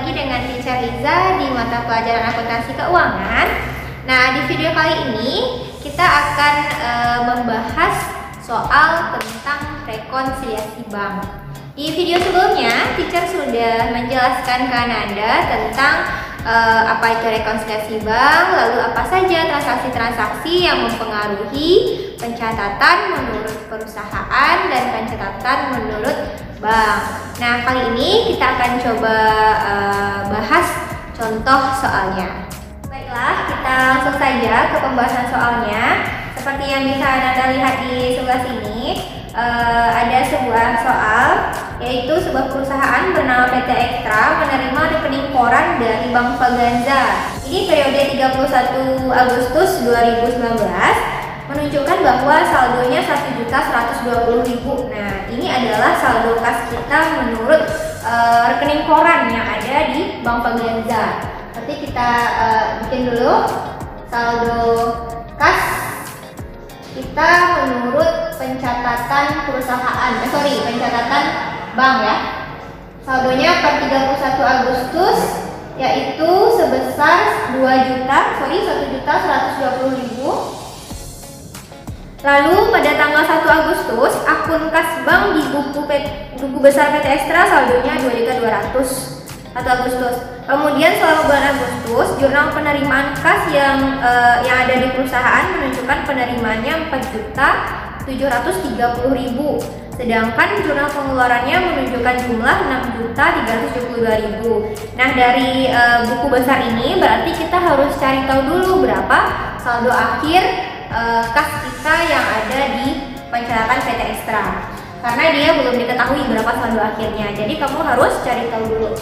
lagi dengan Teacher Liza di mata pelajaran akuntansi keuangan. Nah, di video kali ini kita akan membahas soal tentang rekonsiliasi bank. Di video sebelumnya, Teacher sudah menjelaskan ke Anda tentang apa itu rekonsiliasi bank, lalu apa saja transaksi-transaksi yang mempengaruhi pencatatan menurut perusahaan dan pencatatan menurut bank. Nah, kali ini kita akan coba bahas contoh soalnya. Baiklah, kita langsung saja ke pembahasan soalnya. Seperti yang bisa Anda lihat di sebelah sini, ada sebuah soal, yaitu sebuah perusahaan bernama PT Extra menerima rekening koran dari Bank Faganza. Ini periode 31 Agustus 2019 menunjukkan bahwa saldonya 1.120.000. Nah, ini adalah saldo kas kita menurut rekening koran yang ada di Bank Faganza. Nanti kita bikin dulu saldo kas kita menurut pencatatan perusahaan, pencatatan bank ya. Saldonya per 31 Agustus yaitu sebesar 1.120.000. Lalu pada tanggal 1 Agustus akun kas bank di buku besar PT Extra saldonya 2.200.000 1 Agustus. Kemudian selama bulan Agustus jurnal penerimaan kas yang ada di perusahaan menunjukkan penerimaannya 4.730.000. Sedangkan jurnal pengeluarannya menunjukkan jumlah 6.372.000. Nah, dari buku besar ini berarti kita harus cari tahu dulu berapa saldo akhir kas kita yang ada di pencatatan PT Extra. Karena dia belum diketahui berapa saldo akhirnya. Jadi kamu harus cari tahu dulu.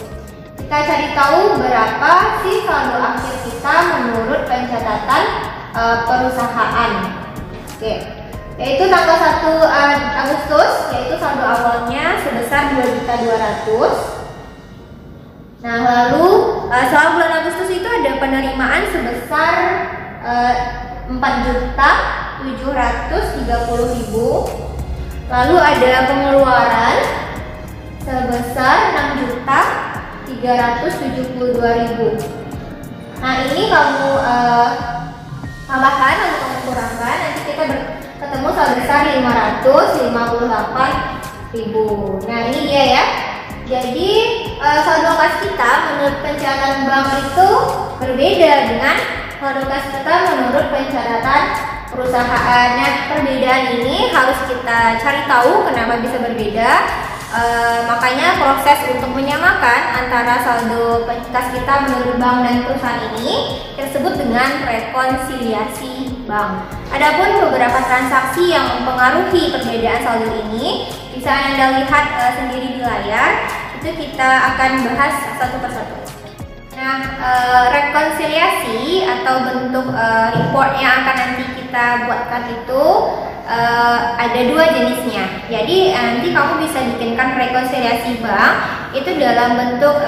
Kita cari tahu berapa sih saldo akhir kita menurut pencatatan perusahaan. Oke. Yaitu tanggal 1 Agustus, yaitu saldo awalnya sebesar 2.200.000. Nah, lalu selama bulan Agustus itu ada penerimaan sebesar 4.730.000. Lalu ada pengeluaran sebesar 6.372.000. Nah, ini kamu tambahkan atau kamu kurangkan, nanti kita ketemu saldo besar 558.000. Nah, ini dia ya. Jadi saldo kas kita menurut pencatatan bank itu berbeda dengan saldo kas kita menurut pencatatan perusahaan. Nah, perbedaan ini harus kita cari tahu kenapa bisa berbeda. Makanya proses untuk menyamakan antara saldo kas kita menurut bank dan perusahaan ini kita sebut dengan rekonsiliasi bank. Adapun beberapa transaksi yang mempengaruhi perbedaan saldo ini bisa Anda lihat sendiri di layar. Itu kita akan bahas satu persatu. Nah, rekonsiliasi atau bentuk report yang akan nanti kita buatkan itu ada dua jenisnya. Jadi nanti kamu bisa bikinkan rekonsiliasi bank itu dalam bentuk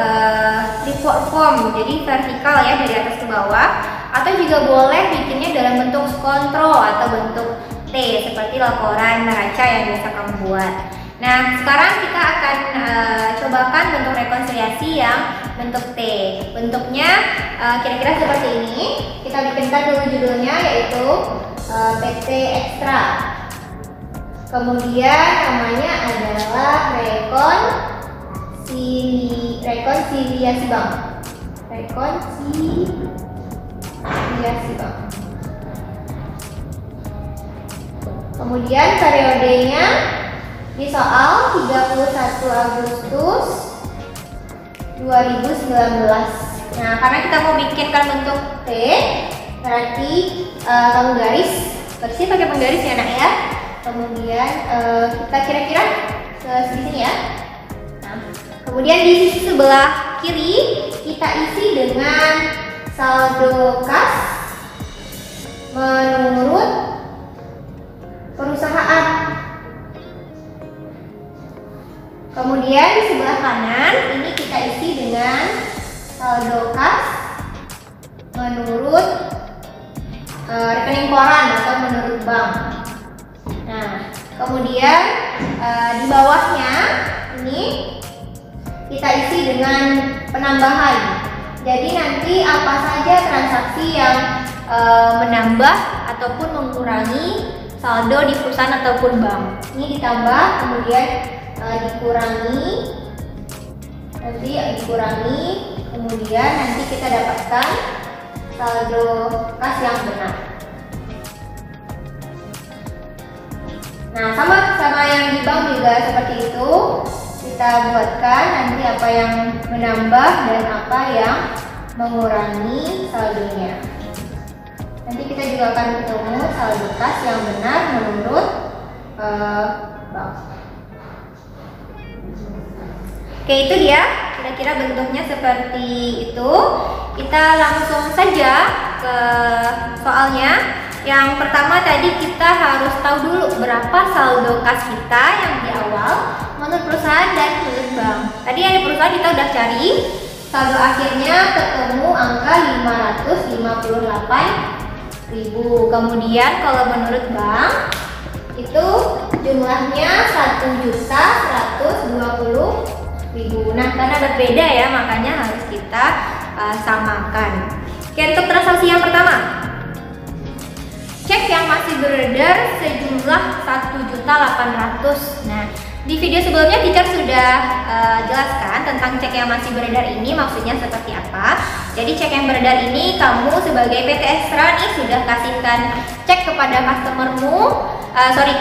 report form, jadi vertikal ya dari atas ke bawah, atau juga boleh bikinnya dalam bentuk kontrol atau bentuk T seperti laporan neraca yang biasa kamu buat. Nah, sekarang kita akan cobakan bentuk rekonsiliasi yang bentuk T. Bentuknya kira-kira seperti ini. Kita bikinkan dulu judulnya, yaitu PT Extra. Kemudian namanya adalah rekonsiliasi bank. Rekonsiliasi bank. Kemudian periodenya di soal 31 Agustus 2019. Nah, karena kita mau bikinkan bentuk T, berarti kamu garis pakai penggaris ya, Nak ya. Kemudian kita kira-kira ke sini ya. Nah, kemudian di sisi sebelah kiri kita isi dengan saldo kas menurut perusahaan. Kemudian di sebelah kanan ini kita isi dengan saldo kas menurut rekening koran atau menurut bank. Nah, kemudian di bawahnya ini kita isi dengan penambahan. Jadi nanti apa saja transaksi yang menambah ataupun mengurangi saldo di perusahaan ataupun bank. Ini ditambah, kemudian dikurangi, nanti dikurangi, kemudian nanti kita dapatkan saldo kas yang benar. Nah, sama yang di bank juga seperti itu. Kita buatkan nanti apa yang menambah dan apa yang mengurangi saldonya. Nanti kita juga akan ketemu saldo kas yang benar menurut bank. Oke, itu dia kira-kira bentuknya seperti itu. Kita langsung saja ke soalnya. Yang pertama tadi kita harus tahu dulu berapa saldo kas kita yang di awal menurut perusahaan dan menurut bank. Tadi yang di perusahaan kita udah cari, saldo akhirnya ketemu angka 558.000. Kemudian kalau menurut bank itu jumlahnya 1.120.000. Nah, karena berbeda ya, makanya harus kita samakan. Oke, untuk transaksi yang pertama, cek yang masih beredar sejumlah 1.800.000. Nah, di video sebelumnya teacher sudah jelaskan tentang cek yang masih beredar ini maksudnya seperti apa. Jadi cek yang beredar ini kamu sebagai PT Extra nih sudah kasihkan cek kepada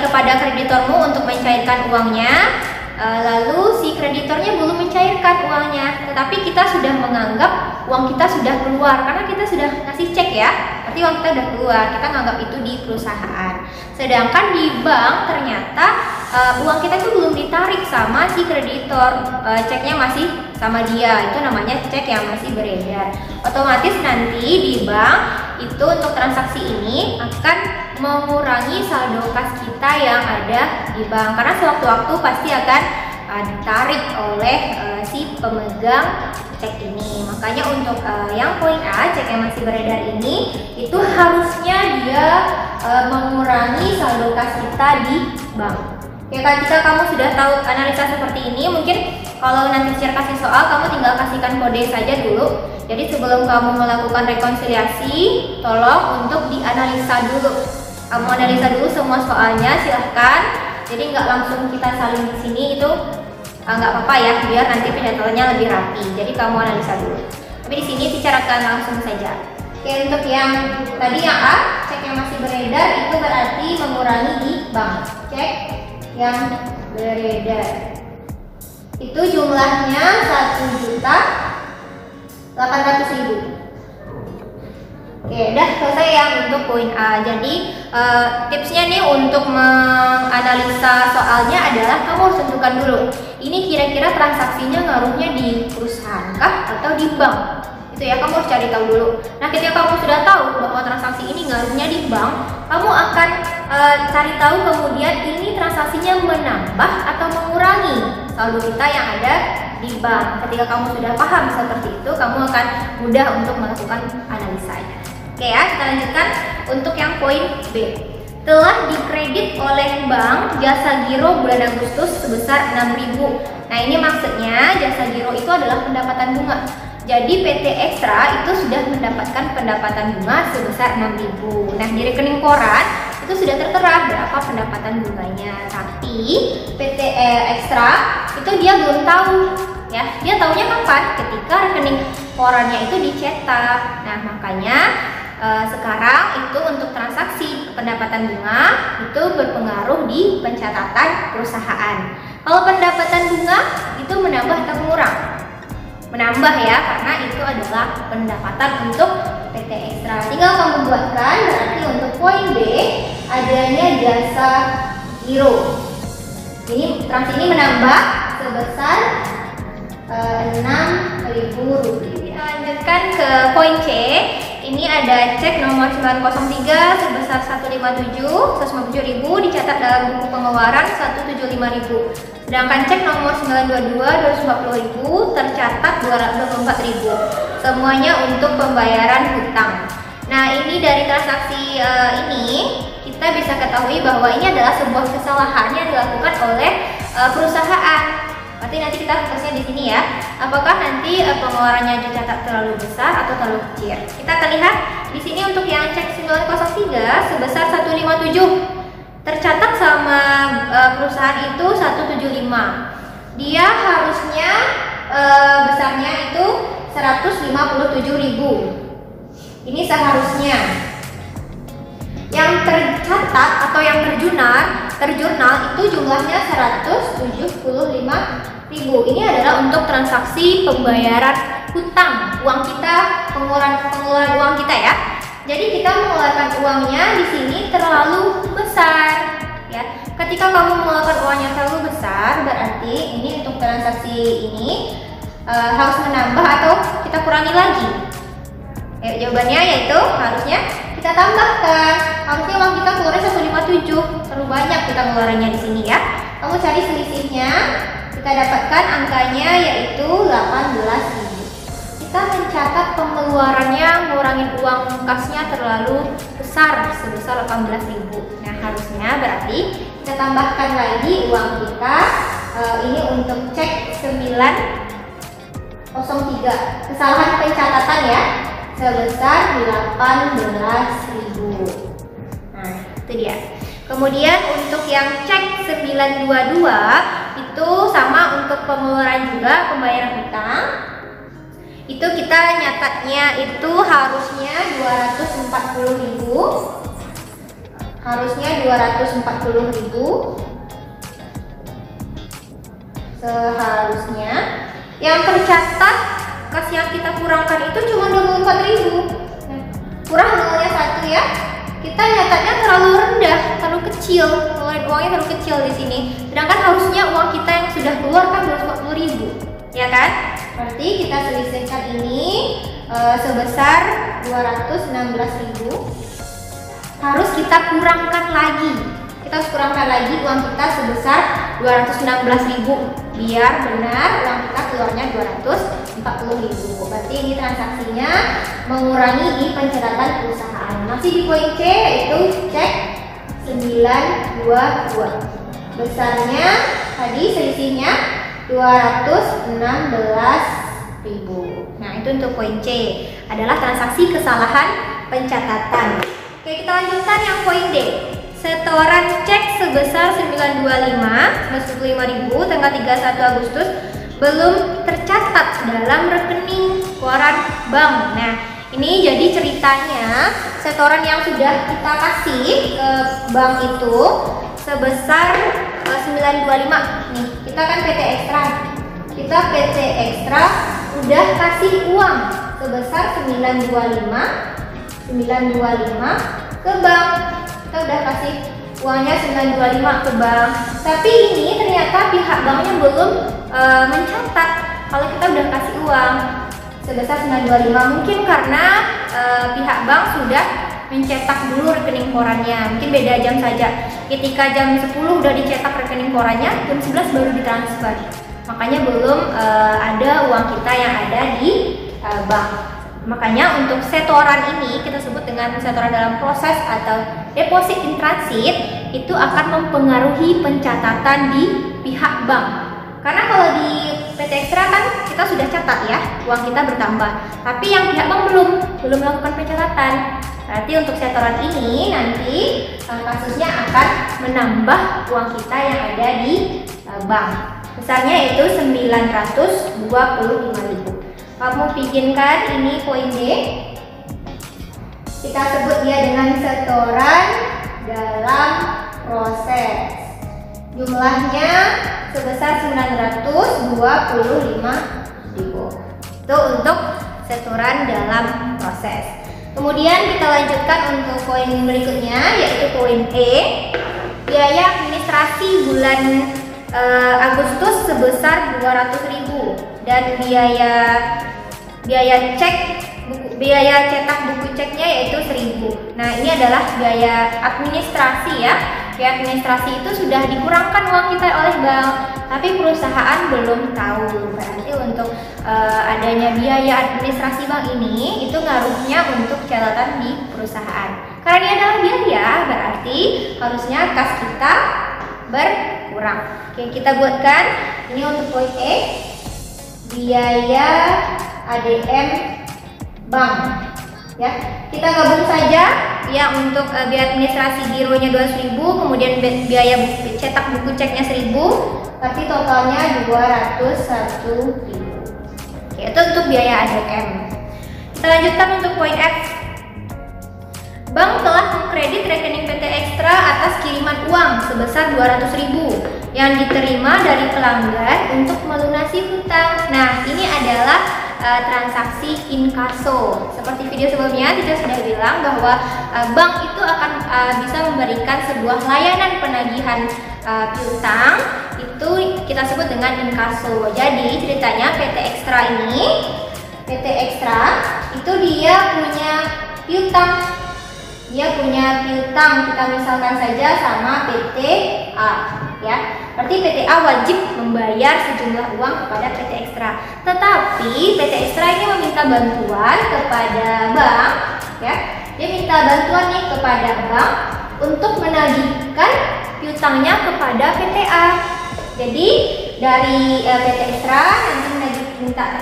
kepada kreditormu untuk mencairkan uangnya. Lalu si kreditornya belum mencairkan uangnya, tetapi kita sudah menganggap uang kita sudah keluar karena kita sudah ngasih cek ya, berarti uang kita sudah keluar, kita nganggap itu di perusahaan. Sedangkan di bank ternyata uang kita itu belum ditarik sama si kreditor, ceknya masih sama dia, itu namanya cek yang masih beredar. Otomatis nanti di bank itu untuk transaksi ini akan mengurangi saldo kas kita yang ada di bank karena sewaktu-waktu pasti akan ditarik oleh si pemegang cek ini. Makanya untuk yang poin A, cek yang masih beredar ini itu harusnya dia mengurangi saldo kas kita di bank. Ya, ketika kamu sudah tahu analisa seperti ini, mungkin kalau nanti teacher kasih soal, kamu tinggal kasihkan kode saja dulu. Jadi sebelum kamu melakukan rekonsiliasi, tolong untuk dianalisa dulu. Kamu analisa dulu semua soalnya, silahkan. Jadi nggak langsung kita saling di sini, itu nggak apa-apa ya, biar nanti penyataannya lebih rapi. Jadi kamu analisa dulu. Tapi di sini teacher akan langsung saja. Oke, untuk yang tadi yang A, cek yang masih beredar itu berarti mengurangi di bank. Cek yang beredar itu jumlahnya 1.800.000. Oke, udah selesai ya untuk poin A. Jadi tipsnya nih untuk menganalisa soalnya adalah kamu harus tentukan dulu, ini kira-kira transaksinya ngaruhnya di perusahaan kah atau di bank. Itu ya, kamu harus cari tahu dulu. Nah, ketika kamu sudah tahu bahwa transaksi ini ngaruhnya di bank, kamu akan cari tahu kemudian ini transaksinya menambah atau mengurangi saldo kita yang ada di bank. Ketika kamu sudah paham seperti itu, kamu akan mudah untuk melakukan analisanya. Oke ya, kita lanjutkan untuk yang poin B. Telah dikredit oleh bank jasa giro bulan Agustus sebesar 6.000. Nah, ini maksudnya jasa giro itu adalah pendapatan bunga. Jadi PT Extra itu sudah mendapatkan pendapatan bunga sebesar 6.000. Nah, di rekening koran itu sudah tertera berapa pendapatan bunganya. Tapi PT Extra itu dia belum tahu ya. Dia taunya kapan? Ketika rekening korannya itu dicetak. Nah, makanya sekarang itu untuk transaksi pendapatan bunga itu berpengaruh di pencatatan perusahaan. Kalau pendapatan bunga itu menambah atau mengurang? Menambah ya, karena itu adalah pendapatan untuk PT Extra. Tinggal kamu buatkan, berarti untuk poin B adanya jasa giro. Ini transaksi ini menambah sebesar 6.000 rupiah. Kita lanjutkan ke poin C. Ini ada cek nomor 903 sebesar 157.000 dicatat dalam buku pengeluaran 175.000. Sedangkan cek nomor 922 240.000 tercatat 224.000. Semuanya untuk pembayaran hutang. Nah, ini dari transaksi ini kita bisa ketahui bahwa ini adalah sebuah kesalahan yang dilakukan oleh perusahaan. Berarti nanti kita fokusnya di sini ya. Apakah nanti pengeluarannya dicatat terlalu besar atau terlalu kecil? Kita akan lihat di sini untuk yang cek 903 sebesar 157. Tercatat sama perusahaan itu 175. Dia harusnya besarnya itu 157.000. Ini seharusnya. Yang tercatat atau yang terjurnal itu jumlahnya 175.000. Ini adalah untuk transaksi pembayaran hutang, uang kita, pengeluaran uang kita ya. Jadi kita mengeluarkan uangnya di sini terlalu besar ya. Ketika kamu mengeluarkan uangnya terlalu besar, berarti ini untuk transaksi ini harus menambah atau kita kurangi lagi. Jawabannya yaitu harusnya kita tambahkan. Harusnya uang kita keluarnya 157. Terlalu banyak kita ngeluarinnya di sini ya. Kamu cari selisihnya. Kita dapatkan angkanya yaitu 18.000. Kita mencatat pengeluarannya ngurangin uang kasnya terlalu besar sebesar 18.000. Nah, harusnya berarti kita tambahkan lagi uang kita. Ini untuk cek 903. Kesalahan pencatatan ya. Sebesar 18.000. Nah, itu dia. Kemudian untuk yang cek 922 itu sama untuk pengeluaran juga pembayaran hutang. Itu kita nyatatnya itu harusnya 240.000. Harusnya 240.000. Seharusnya yang tercatat kas yang kita kurangkan itu cuma 24.000. Nah, kurang nolnya 1 ya. Kita nyatatnya terlalu rendah, terlalu kecil. Ngeluarin uangnya terlalu kecil di sini. Sedangkan harusnya uang kita yang sudah keluar kan 240.000. Ya kan? Berarti kita selisihkan ini sebesar 216.000. Harus kita kurangkan lagi. Kita harus kurangkan lagi uang kita sebesar 216.000 biar benar uang kita keluarnya 240.000. Berarti ini transaksinya mengurangi di pencatatan perusahaan. Masih di poin C yaitu cek 922. Besarnya tadi selisihnya 216.000. Nah, itu untuk poin C adalah transaksi kesalahan pencatatan. Oke, kita lanjutkan yang poin D. Setoran cek sebesar 925.000 tanggal 31 Agustus belum tercatat dalam rekening koran bank. Nah, ini jadi ceritanya setoran yang sudah kita kasih ke bank itu sebesar 925. Nih, kita kan PT Extra. Kita PT Extra udah kasih uang sebesar 925 ke bank. Kita udah kasih uangnya 925 ke bank, tapi ini ternyata pihak banknya belum mencatat kalau kita udah kasih uang sebesar 925. Mungkin karena pihak bank sudah mencetak dulu rekening korannya, mungkin beda jam saja. Ketika jam 10 udah dicetak rekening korannya, jam 11 baru ditransfer. Makanya belum ada uang kita yang ada di bank. Makanya untuk setoran ini kita sebut dengan setoran dalam proses atau deposit in transit, itu akan mempengaruhi pencatatan di pihak bank. Karena kalau di PT Extra kan kita sudah catat ya, uang kita bertambah. Tapi yang pihak bank belum melakukan pencatatan. Berarti untuk setoran ini nanti kasusnya akan menambah uang kita yang ada di bank. Besarnya itu 925.000. Kamu bikinkan ini poin D. Kita sebut dia dengan setoran dalam proses. Jumlahnya sebesar 925.000. Itu untuk setoran dalam proses. Kemudian kita lanjutkan untuk poin berikutnya yaitu poin E. Biaya administrasi bulan Agustus sebesar 200.000 dan biaya cetak buku ceknya yaitu 1.000. Nah, ini adalah biaya administrasi ya. Biaya administrasi itu sudah dikurangkan uang kita oleh bank, tapi perusahaan belum tahu. Berarti untuk adanya biaya administrasi bank ini itu ngaruhnya untuk catatan di perusahaan. Karena ini adalah biaya, berarti harusnya kas kita berkurang. Oke, kita buatkan ini untuk poin E, biaya ADM bank. Ya, kita gabung saja ya. Untuk biaya administrasi gironya 200.000, kemudian biaya cetak buku ceknya 1.000, berarti totalnya 201.000. Oke, itu untuk biaya ADM. Kita lanjutkan untuk poin F. Bank telah mengkredit rekening PT Extra atas kiriman uang sebesar 200.000 yang diterima dari pelanggan untuk melunasi hutang. Nah, ini adalah transaksi inkaso. Seperti video sebelumnya kita sudah bilang bahwa bank itu akan bisa memberikan sebuah layanan penagihan piutang, itu kita sebut dengan inkaso. Jadi ceritanya PT Extra itu dia punya piutang. Kita misalkan saja sama PT A, ya. Berarti PT A wajib membayar sejumlah uang kepada PT Extra. Tetapi PT Extra ini meminta bantuan kepada bank, ya. Dia minta bantuan nih kepada bank untuk menagihkan piutangnya kepada PT A. Jadi dari PT Extra nanti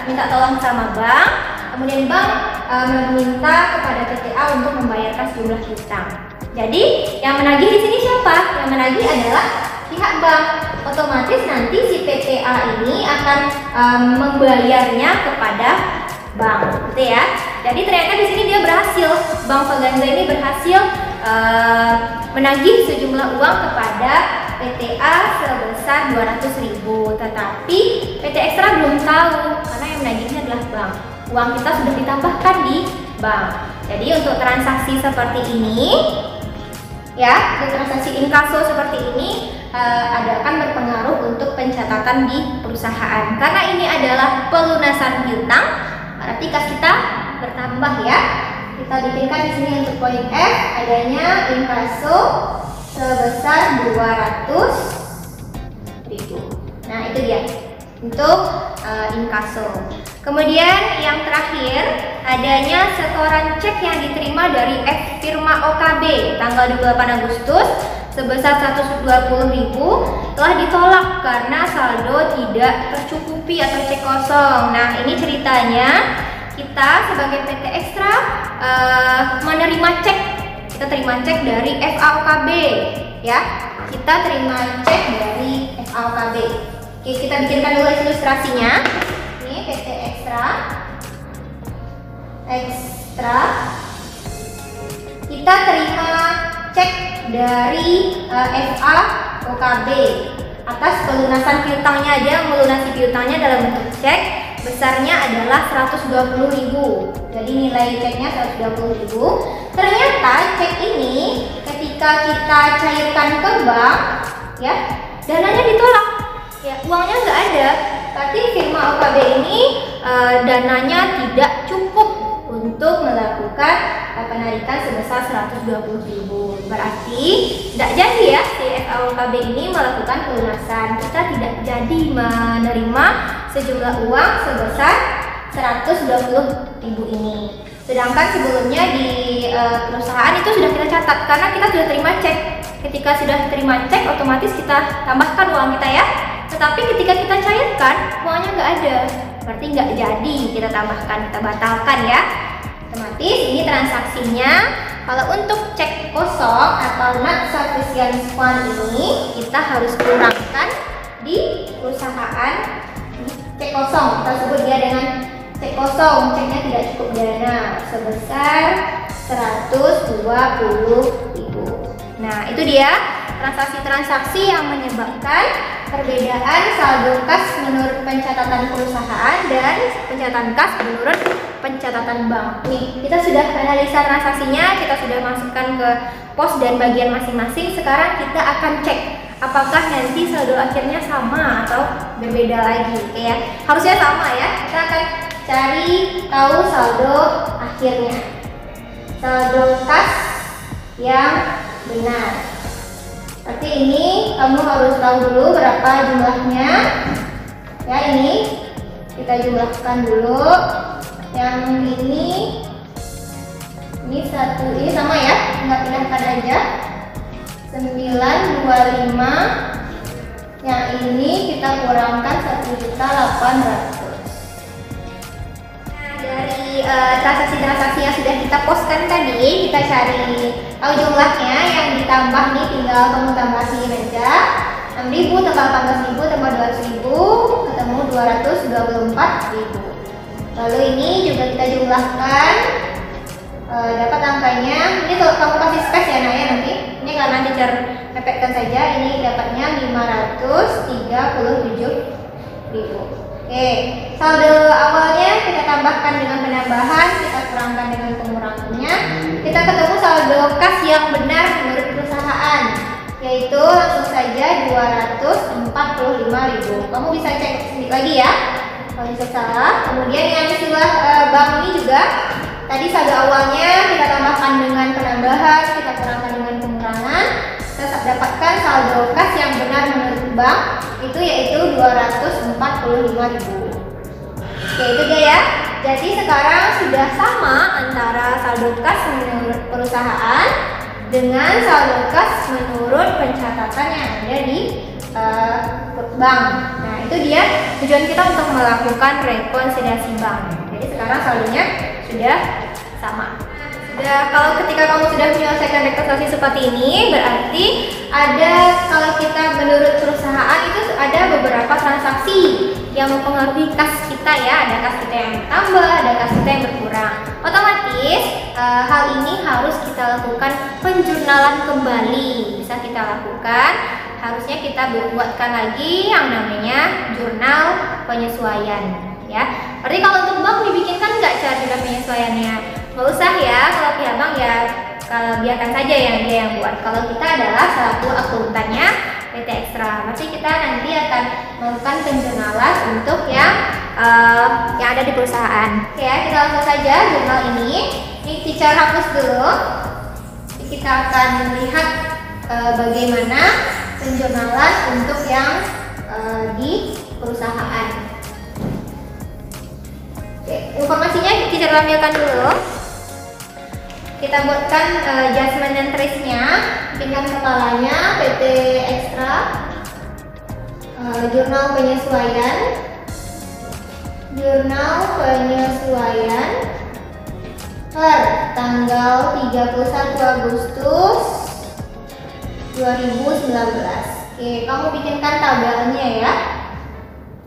minta tolong sama bank, kemudian bank meminta kepada PT A untuk membayarkan sejumlah piutang. Jadi yang menagih di sini siapa? Yang menagih adalah pihak bank. Otomatis nanti si PT A ini akan membayarnya kepada bank, gitu ya. Jadi ternyata di sini dia berhasil, Bank Peganza ini berhasil menagih sejumlah uang kepada PT A sebesar 200.000. Tetapi PT Extra belum tahu karena yang menagihnya adalah bank. Uang kita sudah ditambahkan di bank. Jadi untuk transaksi seperti ini, ya, untuk transaksi inkaso seperti ini akan berpengaruh untuk pencatatan di perusahaan. Karena ini adalah pelunasan piutang, berarti kas kita bertambah, ya. Kita bikinkan di sini untuk poin F, adanya inkaso sebesar 200.000. Nah, itu dia untuk inkaso. Kemudian yang terakhir, adanya setoran cek yang diterima dari F Firma OKB tanggal 28 Agustus sebesar 120.000 telah ditolak karena saldo tidak tercukupi atau cek kosong. Nah, ini ceritanya kita sebagai PT Extra menerima cek. Kita terima cek dari FAOKB, ya. Kita terima cek dari FAOKB. Oke, kita bikinkan dulu ilustrasinya. Ini PT Extra. Kita terima cek dari FAOKB atas pelunasan piutangnya. Dia melunasi piutangnya dalam bentuk cek, besarnya adalah 120.000. Jadi nilai ceknya 120.000. Ternyata cek ini ketika kita cairkan ke bank, ya, dananya ditolak. Ya, uangnya nggak ada. Berarti firma OKB ini dananya tidak cukup untuk melakukan penarikan sebesar 120.000. Berarti tidak jadi, ya, si FAOKB ini melakukan pelunasan. Kita tidak jadi menerima sejumlah uang sebesar 120.000 ini. Sedangkan sebelumnya di perusahaan itu sudah kita catat karena kita sudah terima cek. Ketika sudah terima cek, otomatis kita tambahkan uang kita, ya. Tetapi ketika kita cairkan, uangnya nggak ada. Berarti nggak jadi kita tambahkan, kita batalkan, ya. Otomatis ini transaksinya. Kalau untuk cek kosong atau not sufficient fund ini, kita harus kurangkan di perusahaan cek kosong. Kita sebut dia dengan cek kosong, ceknya tidak cukup dana sebesar 120.000. Nah, itu dia transaksi-transaksi yang menyebabkan perbedaan saldo kas menurut pencatatan perusahaan dan pencatatan kas menurut pencatatan bank. Nih, kita sudah analisa transaksinya, kita sudah masukkan ke pos dan bagian masing-masing. Sekarang kita akan cek apakah nanti saldo akhirnya sama atau berbeda lagi. Oke, ya. Harusnya sama, ya. Kita akan cari tahu saldo akhirnya. Saldo kas yang benar. Seperti ini, kamu harus tahu dulu berapa jumlahnya. Ya, ini kita jumlahkan dulu. Yang ini satu, ini sama, ya, tinggal pindahkan aja. 925 Yang ini kita kurangkan 1.800.000. Nah, dari transaksi-transaksi yang sudah kita postkan tadi, kita cari tahu jumlahnya. Yang ditambah nih tinggal kamu tambahin aja. 6.000 tambah 18.000 tambah 200.000 ketemu 224.000. Lalu ini juga kita jumlahkan, dapat angkanya. Ini kalau kamu kasih space ya Naya nanti. Ini karena teacher mepetkan saja. Ini dapatnya 537.000. Oke, saldo awalnya kita tambahkan dengan penambahan, kita kurangkan dengan pengurangannya. Kita ketemu saldo kas yang benar menurut perusahaan, yaitu langsung saja 245.000. Kamu bisa cek sedikit lagi ya kalau bisa salah. Kemudian yang istilah bank ini juga tadi saldo awalnya kita tambahkan dengan penambahan, kita kurangkan dengan pengurangan, kita dapatkan saldo kas yang benar menurut bank itu yaitu 245.000. Oke, itu dia ya. Jadi sekarang sudah sama antara saldo kas menurut perusahaan dengan saldo kas menurut pencatatan yang ada di bank. Nah, itu dia tujuan kita untuk melakukan rekonsiliasi bank. Jadi sekarang saldonya sudah sama. Kalau ketika kamu sudah menyelesaikan rekonsiliasi seperti ini, berarti ada, kalau kita menurut perusahaan itu ada beberapa transaksi yang mempengaruhi kas kita ya. Ada kas kita yang bertambah, ada kas kita yang berkurang. Otomatis hal ini harus kita lakukan penjurnalan kembali. Bisa kita lakukan, harusnya kita buatkan lagi yang namanya jurnal penyesuaian ya. Berarti kalau untuk bank dibikinkan nggak cara jurnal penyesuaiannya? Nggak usah ya, kalau pihak bank ya biarkan saja yang dia yang buat. Kalau kita adalah selaku akuntannya PT Extra, berarti kita nanti akan melakukan penjurnalan untuk yang ada di perusahaan. Oke ya, kita langsung saja jurnal ini. Ini teacher hapus dulu. Kita akan lihat bagaimana penjurnalan untuk yang di perusahaan. Oke, informasinya teacher tampilkan dulu. Kita buatkan adjustment entries-nya, pindah kepalanya PT Extra, jurnal penyesuaian per tanggal 31 Agustus 2019. Oke, kamu bikinkan tabelnya ya.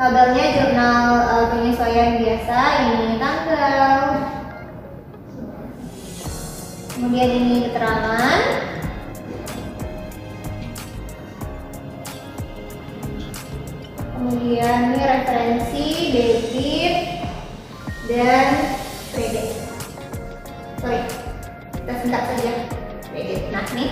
Tabelnya jurnal penyesuaian biasa, ini tanggal, kemudian ini keterangan, kemudian ini referensi, debit, dan kredit. Kita singkat saja kredit. Nah, nih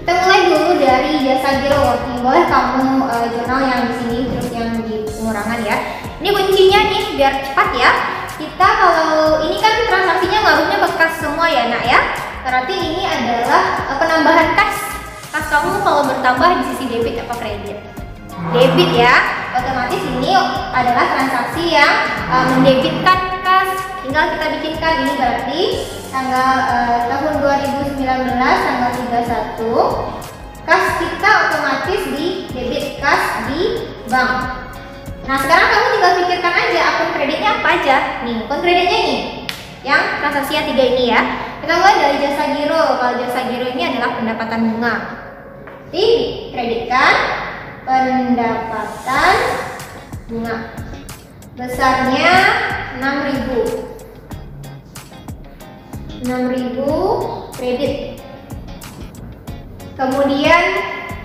kita mulai dulu dari jasa giro working. Boleh kamu jurnal yang di sini terus yang di pengurangan ya. Ini kuncinya nih biar cepat ya. Kita kalau ini kan transaksinya ngaruhnya ke kas semua ya nak ya. Berarti ini adalah penambahan kas. Kas kamu kalau bertambah di sisi debit apa kredit? Debit ya. Otomatis ini adalah transaksi yang mendebitkan kas. Tinggal kita bikinkan, ini berarti tanggal tahun 2019 tanggal 31 kas kita otomatis di debit kas di bank. Nah sekarang kamu tinggal pikirkan aja akun kreditnya apa aja. Nih akun kreditnya nih yang transaksi yang 3 ini ya. Kita mulai dari jasa giro. Kalau jasa giro ini adalah pendapatan bunga. Dikreditkan pendapatan bunga besarnya 6.000 kredit. Kemudian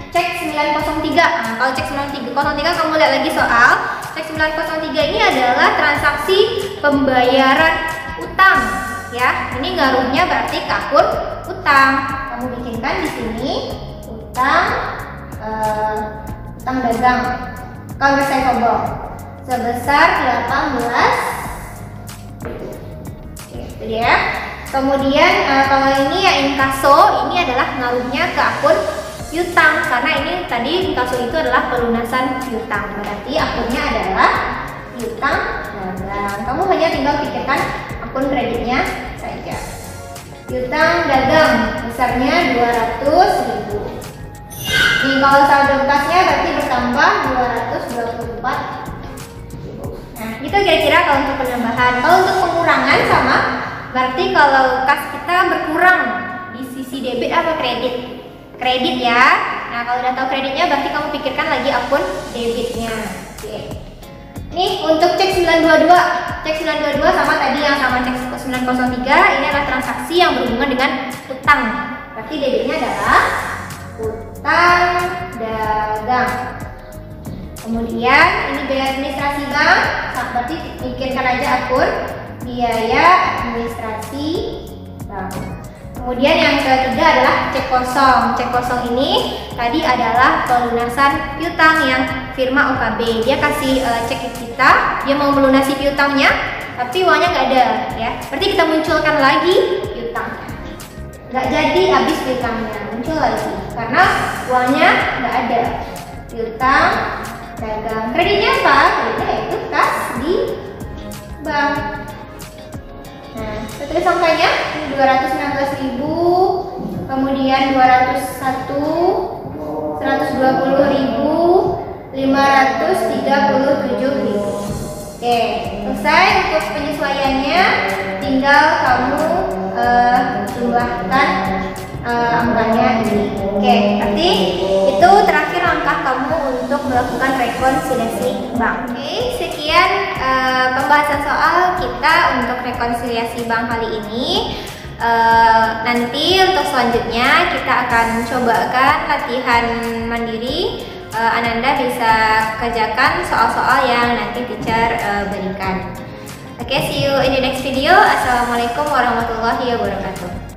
cek 903. Nah, kalau cek 903 kamu lihat lagi soal cek 903 ini adalah transaksi pembayaran utang ya. Ini ngaruhnya berarti ke akun utang. Kamu bikinkan di sini utang dagang, account receivable sebesar 18. Itu dia. Kemudian kalau ini ya inkaso, ini adalah ngaruhnya ke akun piutang karena ini tadi inkaso itu adalah pelunasan piutang. Berarti akunnya adalah piutang dagang. Kamu hanya tinggal pikirkan akun kreditnya saja. Piutang dagang besarnya 200.000. Nih kalau saldo kasnya berarti bertambah 224. Nah, itu kira-kira kalau untuk penambahan. Kalau untuk pengurangan sama, berarti kalau kas kita berkurang di sisi debit apa kredit? Kredit ya. Nah, kalau udah tahu kreditnya berarti kamu pikirkan lagi akun debitnya. Oke. Nih, untuk cek 922. Cek 922 sama tadi yang sama cek 903, ini adalah transaksi yang berhubungan dengan utang. Berarti debitnya adalah utang dagang. Kemudian ini biaya administrasi bank, berarti pikirkan aja akun biaya administrasi bank. Kemudian yang ketiga adalah cek kosong. Cek kosong ini tadi adalah pelunasan piutang yang firma OKB. Dia kasih cek ke kita, dia mau melunasi piutangnya, tapi uangnya nggak ada, ya. Berarti kita munculkan lagi piutangnya. Nggak jadi habis piutangnya, muncul lagi karena uangnya nggak ada. Piutang dagang. Kreditnya apa? Kreditnya itu kas di bank. Nah, tulis angkanya 219.000, kemudian 201, 120.000, 537.000. Oke, selesai untuk penyesuaiannya. Tinggal kamu jumlahkan angkanya ini. Oke, berarti itu terakhir langkah kamu untuk melakukan rekonsiliasi bank. Oke, sekian pembahasan soal kita untuk rekonsiliasi bank kali ini. Nanti untuk selanjutnya kita akan cobakan latihan mandiri. Ananda bisa kerjakan soal-soal yang nanti teacher berikan. Oke, see you in the next video. Assalamualaikum warahmatullahi wabarakatuh.